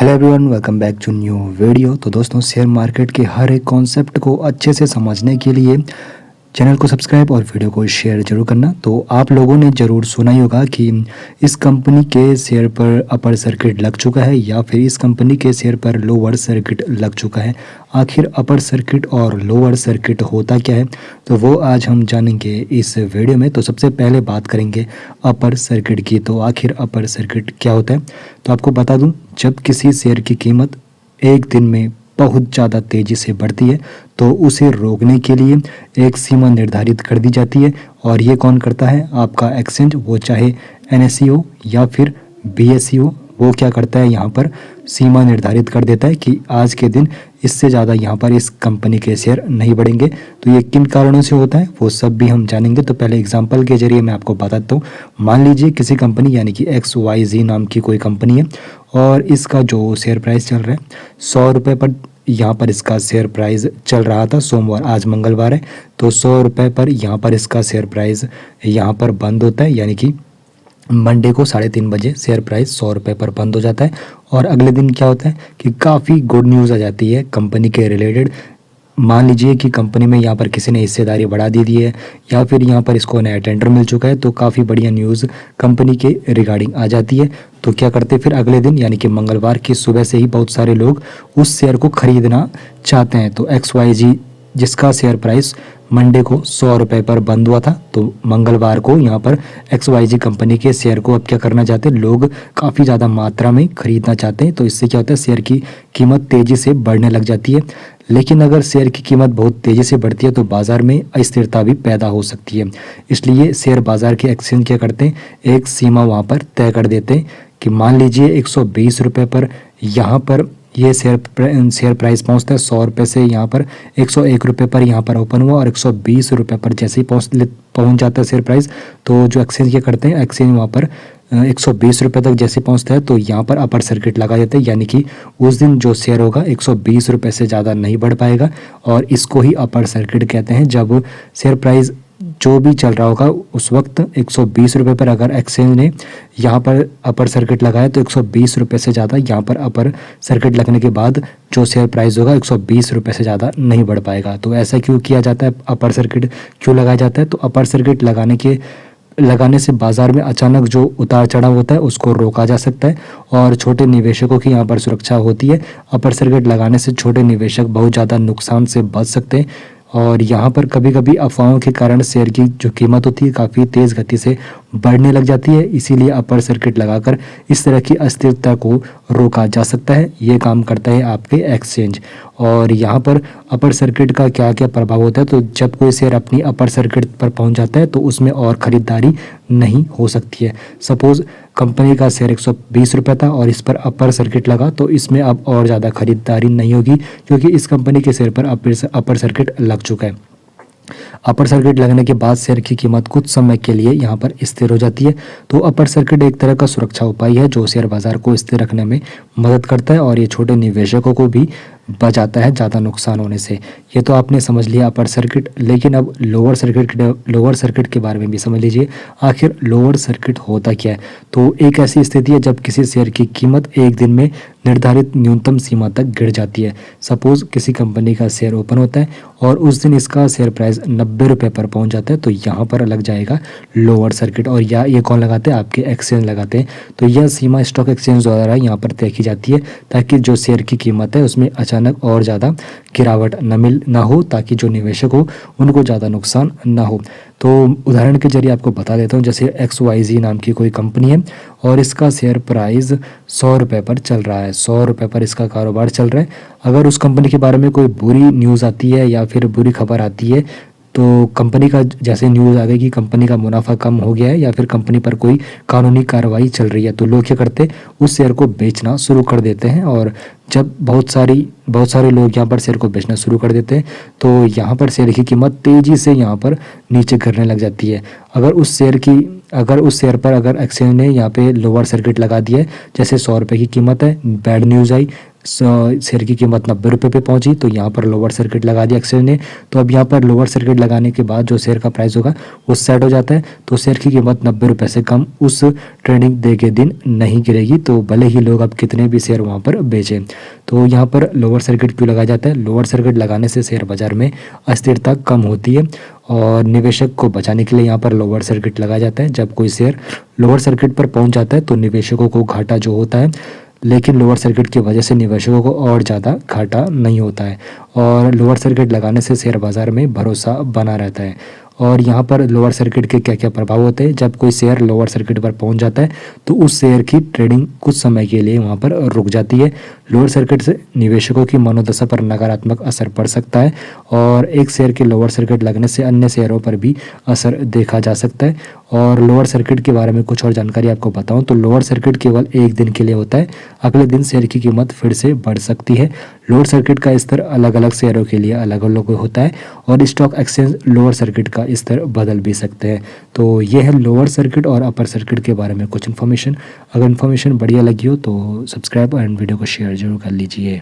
Hello everyone, welcome back to new video. तो दोस्तों, share market के हर एक कॉन्सेप्ट को अच्छे से समझने के लिए चैनल को सब्सक्राइब और वीडियो को शेयर जरूर करना। तो आप लोगों ने ज़रूर सुना ही होगा कि इस कंपनी के शेयर पर अपर सर्किट लग चुका है या फिर इस कंपनी के शेयर पर लोअर सर्किट लग चुका है। आखिर अपर सर्किट और लोअर सर्किट होता क्या है, तो वो आज हम जानेंगे इस वीडियो में। तो सबसे पहले बात करेंगे अपर सर्किट की। तो आखिर अपर सर्किट क्या होता है, तो आपको बता दूं, जब किसी शेयर की कीमत एक दिन में बहुत ज़्यादा तेज़ी से बढ़ती है तो उसे रोकने के लिए एक सीमा निर्धारित कर दी जाती है। और ये कौन करता है? आपका एक्सचेंज, वो चाहे NSE हो या फिर BSE हो। वो क्या करता है, यहाँ पर सीमा निर्धारित कर देता है कि आज के दिन इससे ज़्यादा यहाँ पर इस कंपनी के शेयर नहीं बढ़ेंगे। तो ये किन कारणों से होता है वो सब भी हम जानेंगे। तो पहले एग्जांपल के जरिए मैं आपको बताता हूँ। मान लीजिए किसी कंपनी यानी कि XYZ नाम की कोई कंपनी है और इसका जो शेयर प्राइस चल रहा है 100 रुपये पर, यहाँ पर इसका शेयर प्राइस चल रहा था सोमवार, आज मंगलवार है, तो 100 रुपये पर यहाँ पर इसका शेयर प्राइस यहाँ पर बंद होता है। यानी कि मंडे को 3:30 बजे शेयर प्राइस 100 रुपये पर बंद हो जाता है। और अगले दिन क्या होता है कि काफ़ी गुड न्यूज़ आ जाती है कंपनी के रिलेटेड। मान लीजिए कि कंपनी में यहाँ पर किसी ने हिस्सेदारी बढ़ा दी है या फिर यहाँ पर इसको नया टेंडर मिल चुका है, तो काफ़ी बढ़िया न्यूज़ कंपनी के रिगार्डिंग आ जाती है। तो क्या करते हैं फिर अगले दिन यानी कि मंगलवार की सुबह से ही बहुत सारे लोग उस शेयर को खरीदना चाहते हैं। तो XYZ जिसका शेयर प्राइस मंडे को 100 रुपये पर बंद हुआ था, तो मंगलवार को यहाँ पर XYZ कंपनी के शेयर को अब क्या करना चाहते हैं, लोग काफ़ी ज़्यादा मात्रा में खरीदना चाहते हैं। तो इससे क्या होता है, शेयर की कीमत तेज़ी से बढ़ने लग जाती है। लेकिन अगर शेयर की कीमत बहुत तेज़ी से बढ़ती है तो बाज़ार में अस्थिरता भी पैदा हो सकती है। इसलिए शेयर बाज़ार के एक्सचेंज क्या करते हैं, एक सीमा वहाँ पर तय कर देते हैं कि मान लीजिए 120 रुपये पर यहाँ पर ये शेयर प्राइस पहुंचता है 100 रुपये से यहाँ पर 101 रुपये पर यहाँ पर ओपन हुआ और 120 रुपये पर जैसे ही पहुंच जाता है शेयर प्राइस, तो जो एक्सचेंज क्या करते हैं, एक्सचेंज वहाँ पर 120 रुपये तक जैसे पहुंचता है तो यहाँ पर अपर सर्किट लगा देते हैं। यानी कि उस दिन जो शेयर होगा 120 रुपये से ज़्यादा नहीं बढ़ पाएगा और इसको ही अपर सर्किट कहते हैं। जब शेयर प्राइस जो भी चल रहा होगा उस वक्त 120 रुपये पर अगर एक्सचेंज ने यहाँ पर अपर सर्किट लगाया तो 120 रुपये से ज़्यादा यहाँ पर अपर सर्किट लगने के बाद जो शेयर प्राइस होगा 120 रुपये से ज़्यादा नहीं बढ़ पाएगा। तो ऐसा क्यों किया जाता है, अपर सर्किट क्यों लगाया जाता है? तो अपर सर्किट लगाने से बाज़ार में अचानक जो उतार चढ़ाव होता है उसको रोका जा सकता है और छोटे निवेशकों की यहाँ पर सुरक्षा होती है। अपर सर्किट लगाने से छोटे निवेशक बहुत ज़्यादा नुकसान से बच सकते हैं और यहाँ पर कभी कभी अफवाहों के कारण शेयर की जो कीमत होती है काफ़ी तेज़ गति से बढ़ने लग जाती है। इसीलिए अपर सर्किट लगाकर इस तरह की अस्थिरता को रोका जा सकता है। ये काम करता है आपके एक्सचेंज। और यहाँ पर अपर सर्किट का क्या क्या प्रभाव होता है, तो जब कोई शेयर अपनी अपर सर्किट पर पहुँच जाता है तो उसमें और ख़रीदारी नहीं हो सकती है। सपोज़ कंपनी का शेयर 120 रुपये था और इस पर अपर सर्किट लगा तो इसमें अब और ज़्यादा खरीदारी नहीं होगी क्योंकि इस कंपनी के शेयर पर अपर सर्किट लग चुका है। अपर सर्किट लगने के बाद शेयर की कीमत कुछ समय के लिए यहाँ पर स्थिर हो जाती है। तो अपर सर्किट एक तरह का सुरक्षा उपाय है जो शेयर बाजार को स्थिर रखने में मदद करता है और ये छोटे निवेशकों को भी बचाता है ज़्यादा नुकसान होने से। ये तो आपने समझ लिया अपर सर्किट। लेकिन अब लोअर सर्किट के बारे में भी समझ लीजिए। आखिर लोअर सर्किट होता क्या है? तो एक ऐसी स्थिति है जब किसी शेयर की कीमत एक दिन में निर्धारित न्यूनतम सीमा तक गिर जाती है। सपोज़ किसी कंपनी का शेयर ओपन होता है और उस दिन इसका शेयर प्राइस 90 रुपये पर पहुंच जाता है, तो यहाँ पर लग जाएगा लोअर सर्किट। और ये कौन लगाते हैं? आपके एक्सचेंज लगाते हैं। तो यह सीमा स्टॉक एक्सचेंज द्वारा यहाँ पर तय की जाती है ताकि जो शेयर की कीमत है उसमें अचानक और ज़्यादा गिरावट ना हो, ताकि जो निवेशक हो उनको ज़्यादा नुकसान ना हो। तो उदाहरण के जरिए आपको बता देता हूँ, जैसे XYZ नाम की कोई कंपनी है और इसका शेयर प्राइस 100 रुपये पर चल रहा है, 100 रुपये पर इसका कारोबार चल रहा है। अगर उस कंपनी के बारे में कोई बुरी न्यूज़ आती है या फिर बुरी खबर आती है तो कंपनी का जैसे न्यूज़ आ गई कि कंपनी का मुनाफा कम हो गया है या फिर कंपनी पर कोई कानूनी कार्रवाई चल रही है, तो लोग क्या करते हैं, उस शेयर को बेचना शुरू कर देते हैं। और जब बहुत सारे लोग यहाँ पर शेयर को बेचना शुरू कर देते हैं तो यहाँ पर शेयर की कीमत तेज़ी से यहाँ पर नीचे गिरने लग जाती है। अगर उस शेयर पर अगर एक्सचेंज ने यहाँ पे लोअर सर्किट लगा दिया है, जैसे 100 रुपये की कीमत है, बैड न्यूज़ आई, शेयर की कीमत 90 रुपये पे पहुंची तो यहाँ पर लोअर सर्किट लगा दिया एक्सचेंज ने। तो अब यहाँ पर लोअर सर्किट लगाने के बाद जो शेयर का प्राइस होगा वो सेट हो जाता है। तो शेयर की कीमत 90 रुपये से कम उस ट्रेडिंग डे के दिन नहीं गिरेगी, तो भले ही लोग अब कितने भी शेयर वहाँ पर बेचें। तो यहाँ पर लोअर सर्किट क्यों लगाया जाता है? लोअर सर्किट लगाने से शेयर बाजार में अस्थिरता कम होती है और निवेशक को बचाने के लिए यहाँ पर लोअर सर्किट लगाया जाता है। जब कोई शेयर लोअर सर्किट पर पहुँच जाता है तो निवेशकों को घाटा जो होता है, लेकिन लोअर सर्किट की वजह से निवेशकों को और ज़्यादा घाटा नहीं होता है और लोअर सर्किट लगाने से शेयर बाज़ार में भरोसा बना रहता है। और यहाँ पर लोअर सर्किट के क्या क्या प्रभाव होते हैं? जब कोई शेयर लोअर सर्किट पर पहुँच जाता है तो उस शेयर की ट्रेडिंग कुछ समय के लिए वहाँ पर रुक जाती है। लोअर सर्किट से निवेशकों की मनोदशा पर नकारात्मक असर पड़ सकता है और एक शेयर के लोअर सर्किट लगने से अन्य शेयरों पर भी असर देखा जा सकता है। और लोअर सर्किट के बारे में कुछ और जानकारी आपको बताऊं तो लोअर सर्किट केवल एक दिन के लिए होता है, अगले दिन शेयर की कीमत फिर से बढ़ सकती है। लोअर सर्किट का स्तर अलग अलग शेयरों के लिए अलग अलग होता है और स्टॉक एक्सचेंज लोअर सर्किट का स्तर बदल भी सकते हैं। तो ये है लोअर सर्किट और अपर सर्किट के बारे में कुछ इन्फॉर्मेशन। अगर इन्फॉर्मेशन बढ़िया लगी हो तो सब्सक्राइब एंड वीडियो को शेयर जरूर कर लीजिए।